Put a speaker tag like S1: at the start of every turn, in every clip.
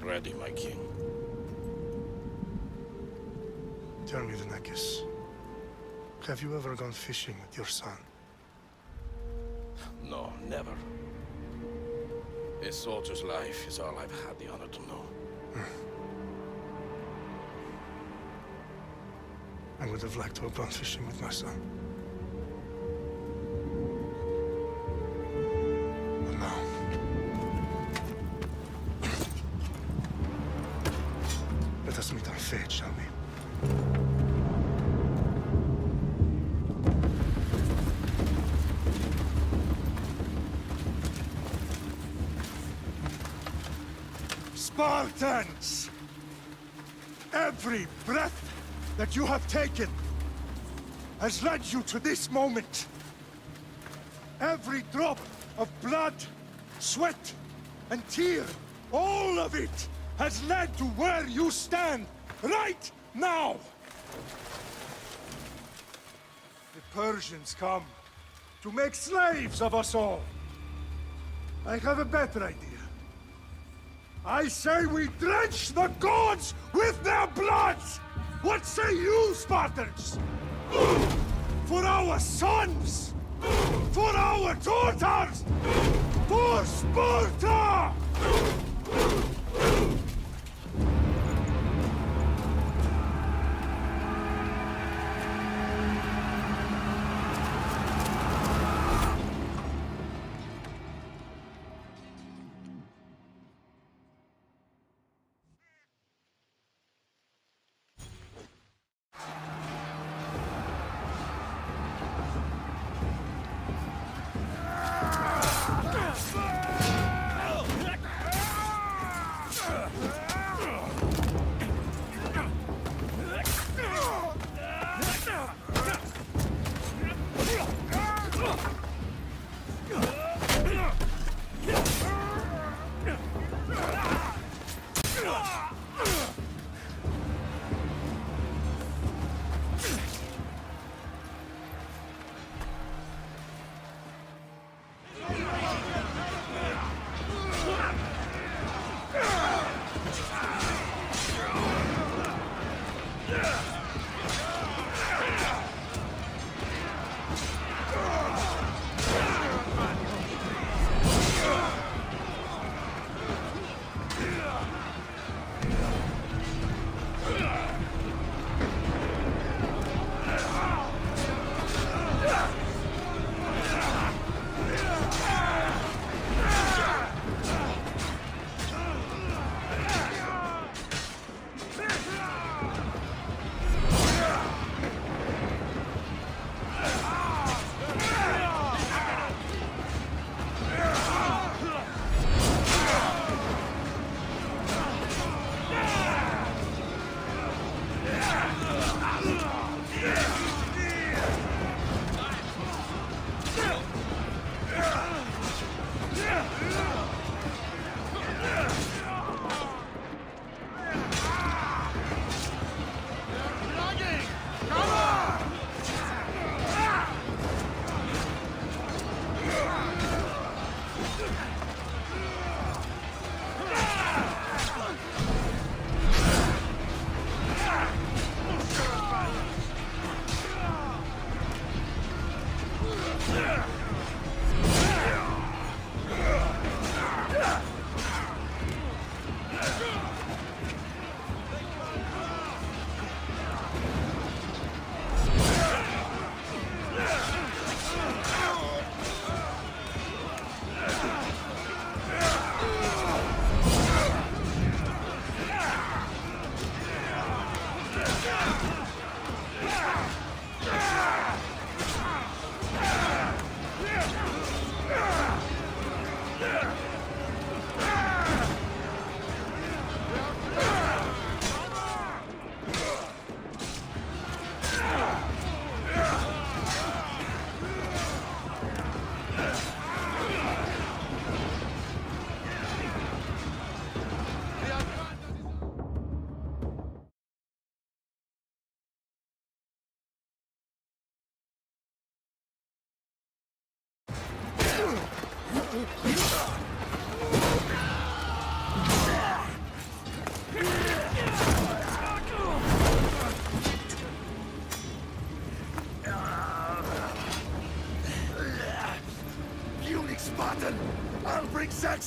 S1: ready, my king.
S2: Tell me, Venekis, have you ever gone fishing with your son?
S1: No, never. A soldier's life is all I've had the honor to know.
S2: I would have liked to have gone fishing with my son. But now... Let us meet our fate, shall we? Spartans! Every breath that you have taken has led you to this moment. Every drop of blood, sweat, and tear, all of it has led to where you stand right now. The Persians come to make slaves of us all. I have a better idea. I say we drench the gods with their bloods! What say you, Spartans? For our sons! For our daughters! For Sparta!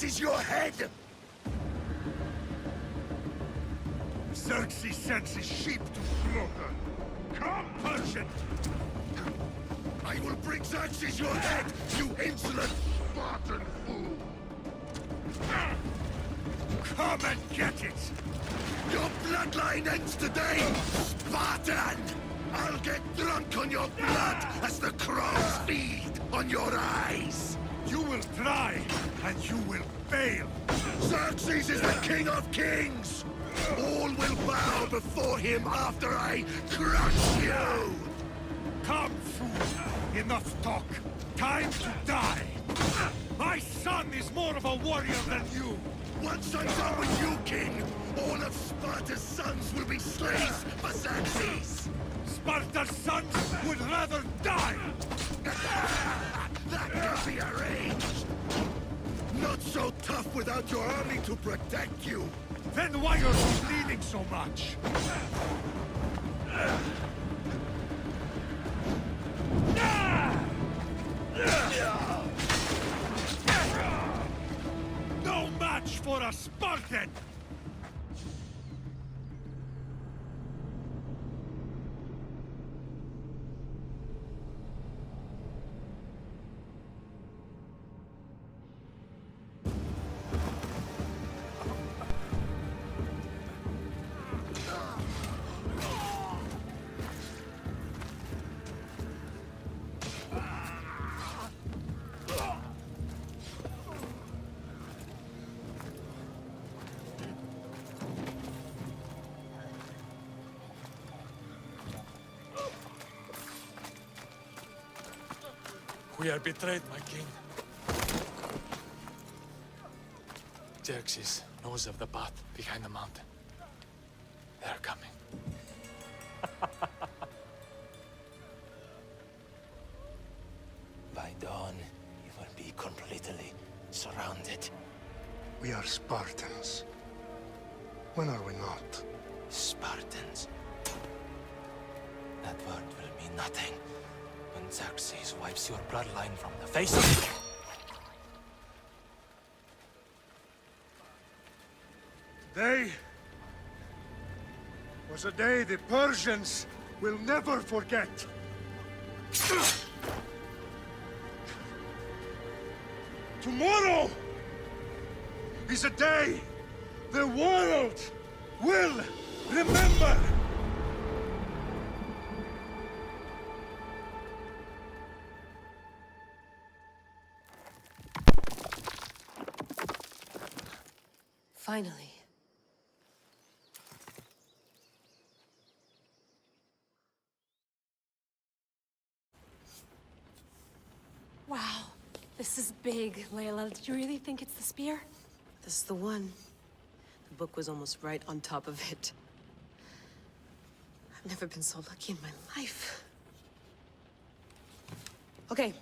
S3: Xerxes your head!
S2: Xerxes sends his sheep to slaughter. Come, Persian!
S3: I will bring Xerxes your head, you insolent Spartan fool!
S2: Come and get it!
S3: Your bloodline ends today, Spartan! I'll get drunk on your blood as the crows feed on your eyes!
S2: You will try, and you will fail!
S3: Xerxes is the king of kings! All will bow before him after I crush you!
S2: Come, fool! Enough talk! Time to die! My son is more of a warrior than you!
S3: Once I'm done with you, king, all of Sparta's sons will be slaves for Xerxes!
S2: Sparta's sons would rather die!
S3: That can be arranged! Not so tough without your army to protect you!
S2: Then why are you bleeding so much? No match for a Spartan!
S4: We are betrayed, my king. Xerxes knows of the path behind the mountain. They are coming.
S5: By dawn, you will be completely surrounded.
S2: We are Spartans. When are we not?
S5: Spartans. That word will mean nothing when Xerxes wipes your bloodline from the face of the...
S2: Today was a day the Persians will never forget. Tomorrow is a day the world will remember.
S6: Finally.
S7: Wow, this is big, Layla. Did you really think it's the spear?
S6: This is the one. The book was almost right on top of it. I've never been so lucky in my life. Okay,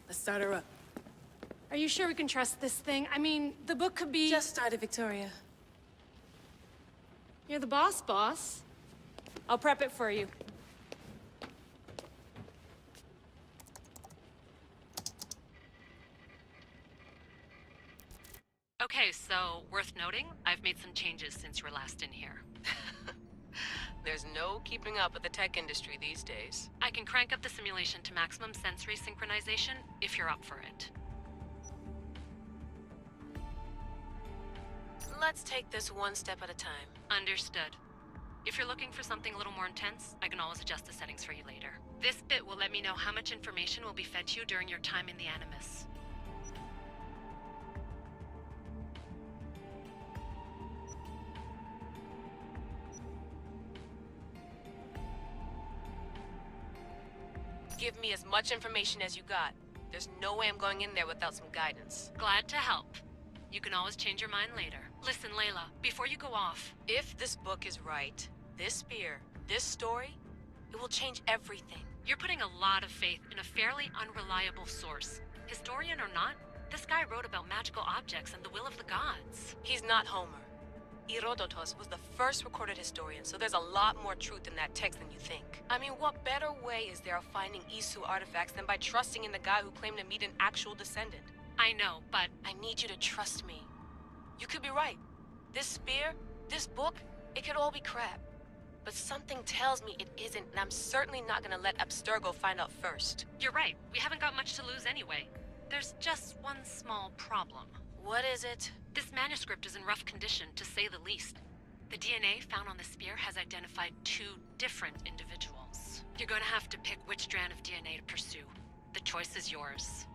S6: let's start her up.
S7: Are you sure we can trust this thing? I mean, the book could be...
S6: Just started, Victoria.
S7: You're the boss. I'll prep it for you.
S8: Okay, so worth noting, I've made some changes since you were last in here.
S9: There's no keeping up with the tech industry these days.
S8: I can crank up the simulation to maximum sensory synchronization if you're up for it.
S9: Let's take this one step at a time.
S8: Understood. If you're looking for something a little more intense, I can always adjust the settings for you later. This bit will let me know how much information will be fed to you during your time in the Animus.
S9: Give me as much information as you got. There's no way I'm going in there without some guidance.
S8: Glad to help. You can always change your mind later. Listen, Layla, before you go off...
S9: If this book is right, this spear, this story, it will change everything.
S8: You're putting a lot of faith in a fairly unreliable source. Historian or not, this guy wrote about magical objects and the will of the gods.
S9: He's not Homer. Herodotus was the first recorded historian, so there's a lot more truth in that text than you think. I mean, what better way is there of finding Isu artifacts than by trusting in the guy who claimed to meet an actual descendant?
S8: I know, but...
S9: I need you to trust me. You could be right. This spear, this book, it could all be crap. But something tells me it isn't, and I'm certainly not gonna let Abstergo find out first.
S8: You're right. We haven't got much to lose anyway. There's just one small problem.
S9: What is it?
S8: This manuscript is in rough condition, to say the least. The DNA found on the spear has identified 2 different individuals. You're gonna have to pick which strand of DNA to pursue. The choice is yours.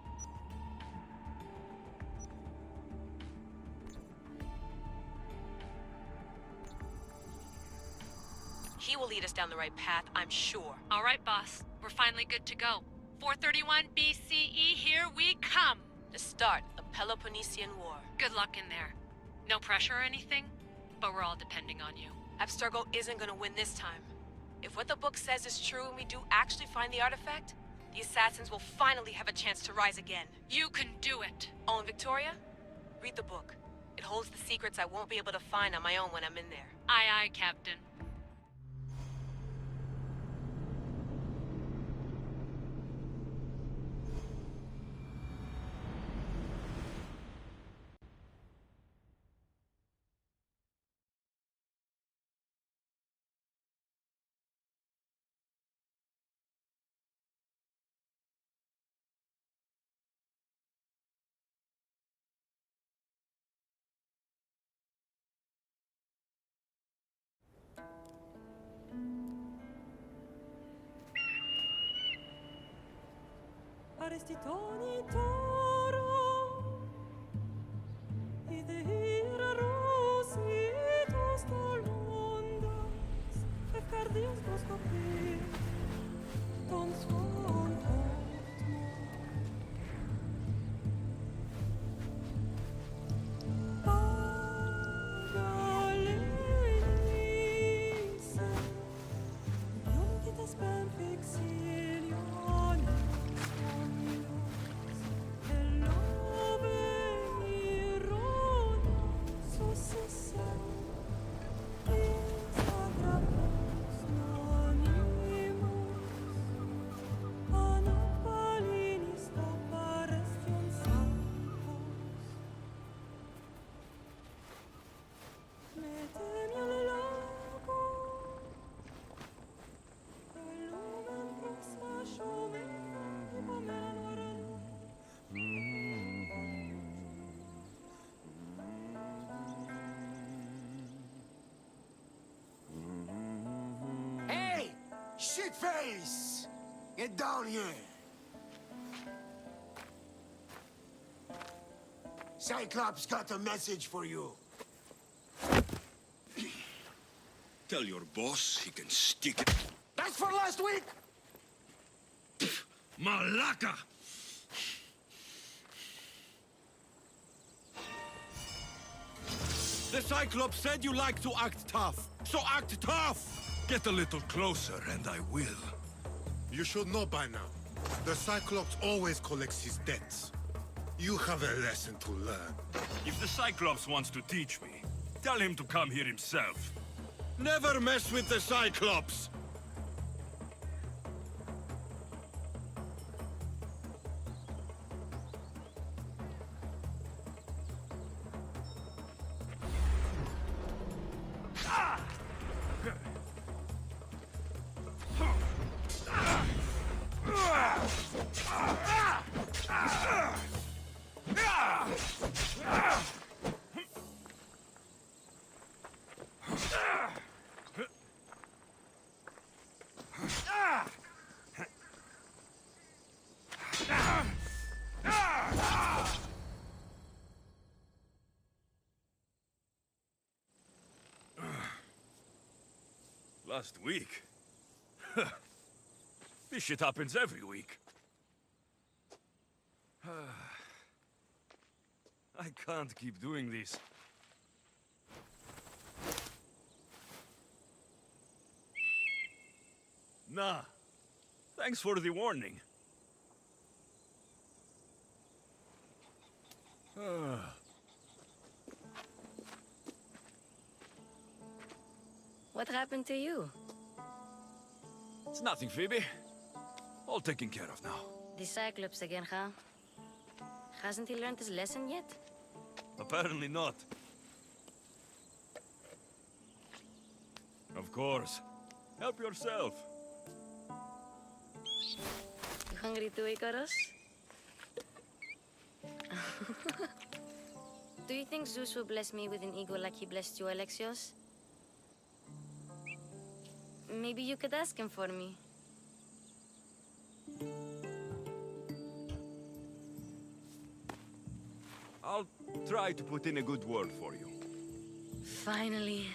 S9: He will lead us down the right path, I'm sure.
S8: All right, boss. We're finally good to go. 431 BCE, here we come!
S9: The start of Peloponnesian War.
S8: Good luck in there. No pressure or anything, but we're all depending on you.
S9: Abstergo isn't gonna win this time. If what the book says is true and we do actually find the artifact, the assassins will finally have a chance to rise again.
S8: You can do it!
S9: Oh, and Victoria? Read the book. It holds the secrets I won't be able to find on my own when I'm in there.
S8: Aye, aye, Captain.
S10: Arestitoni toro, idehira rositos tolondas, fefcardios broscopi, ton son Pagalenise, yon kitas ben fixilione.
S3: Shitface! Get down here! Cyclops got a message for you.
S11: Tell your boss he can stick it.
S3: That's for last week!
S11: Malaka! The Cyclops said you like to act tough, so act tough! Get a little closer and I will.
S12: You should know by now. The Cyclops always collects his debts. You have a lesson to learn.
S11: If the Cyclops wants to teach me, tell him to come here himself. Never mess with the Cyclops! Last week? This shit happens every week. I can't keep doing this. Nah. Thanks for the warning.
S13: What happened to you?
S11: It's nothing, Phoebe. All taken care of now.
S13: The Cyclops again, huh? Hasn't he learned his lesson yet?
S11: Apparently not. course. Help yourself.
S13: You hungry too, Icarus? Do you think Zeus will bless me with an ego like he blessed you, Aleksjos? Maybe you could ask him for me.
S11: I'll try to put in a good word for you.
S13: Finally.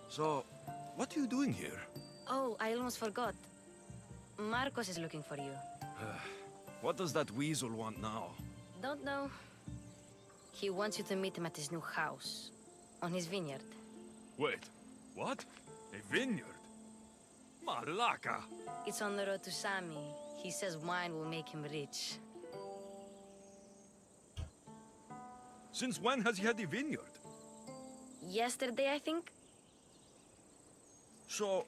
S11: So, what are you doing here?
S13: Oh, I almost forgot. Marcos is looking for you.
S11: What does that weasel want now?
S13: Don't know. He wants you to meet him at his new house. On his vineyard.
S11: Wait, what? A vineyard? Malaka!
S13: It's on the road to Sami. He says wine will make him rich.
S11: Since when has he had a vineyard?
S13: Yesterday, I think?
S11: So,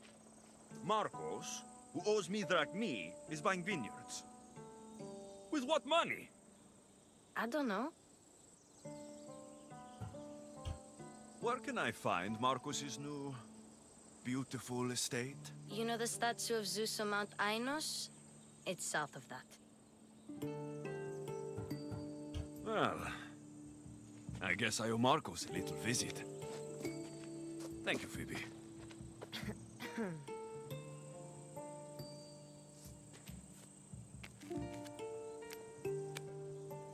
S11: Marcos, who owes me drachmi, is buying vineyards. With what money?
S13: I don't know.
S11: Where can I find Marcos's new, beautiful estate?
S13: You know the statue of Zeus on Mount Ainos? It's south of that.
S11: Well, I guess I owe Marcos a little visit. Thank you, Phoebe.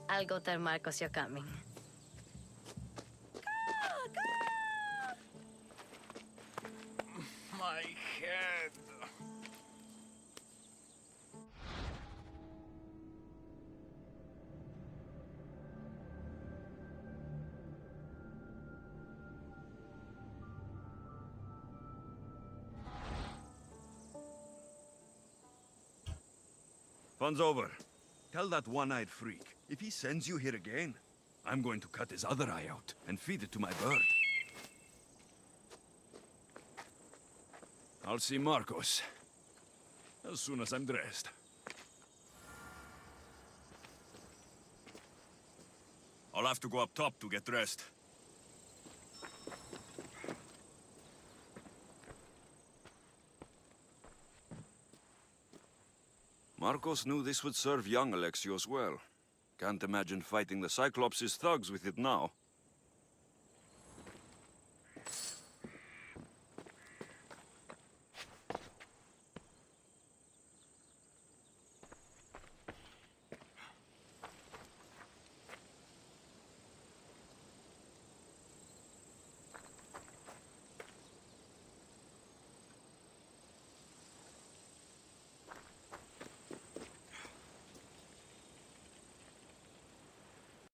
S13: I'll go tell Marcos you're coming.
S11: My head. Fun's over. Tell that one-eyed freak, if he sends you here again, I'm going to cut his other eye out and feed it to my bird. I'll see Marcos as soon as I'm dressed. I'll have to go up top to get dressed. Marcos knew this would serve young Aleksjosa well. Can't imagine fighting the Cyclops' thugs with it now.